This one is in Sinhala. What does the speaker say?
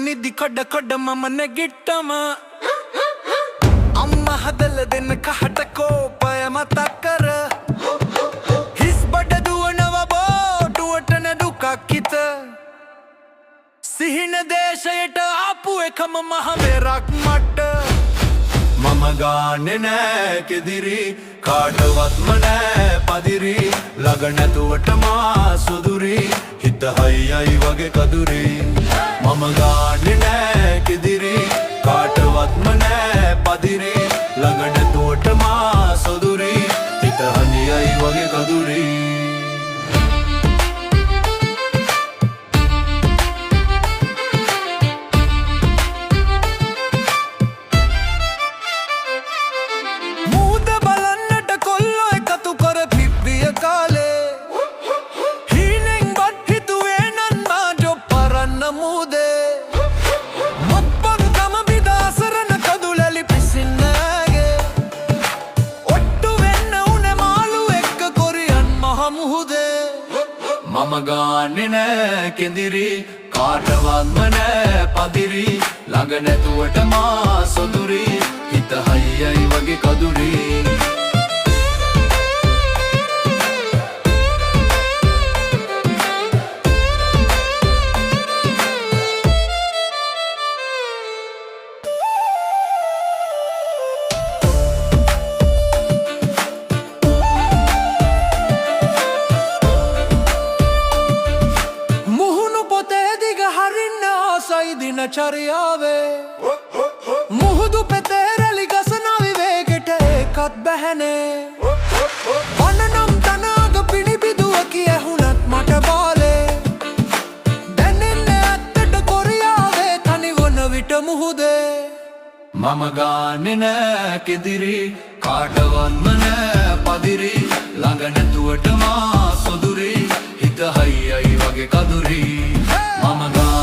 නිදි කඩ කඩ මම නැගිට්ටම අම්මා හදල දෙන්න කහට කෝපය මතක් කර හිස් බඩ දුවනව බෝටුවට නැඩුකක් හිත සිහින දේශයට ආපු එකම මහමෙරක් මට මම ගාන්නේ නෑ කෙදිරි කාටවත්ම නෑ පදිරි ළඟ නැතුවට මා සුදුරි හිත හයියයි වගේ කදුරි මම ගාන්නේ නෑ කෙදිරි කාටවත්ම නෑ පදිරි ළඟ නැතුවට මා සුදුරි හිත හයියයි වගේ කදුරි මම ගාන්නේ නෑ කෙඳිරි කාටවත්ම නෑ පදිරි ළඟ නැතුවට මා සොදුරි හිත හයියයි වගේ කදුරි දිනචරියාවේ මුහුදු පෙතේරලි ගසන විවේකෙට එකත් බැහැනේ වනනම් තනාග පිණිබිදුව කියහුණත් මට බාලේ දැනෙන්නේ ඇත්තට කොරියාවේ තනිවන විට මුහුදේ මම ගාන්නේ නෑ කෙදිරි කාටවත්ම නෑ පදිරි ළඟ නැතුවට මා සොදුරි හිත හයියයි වගේ කදුරි මම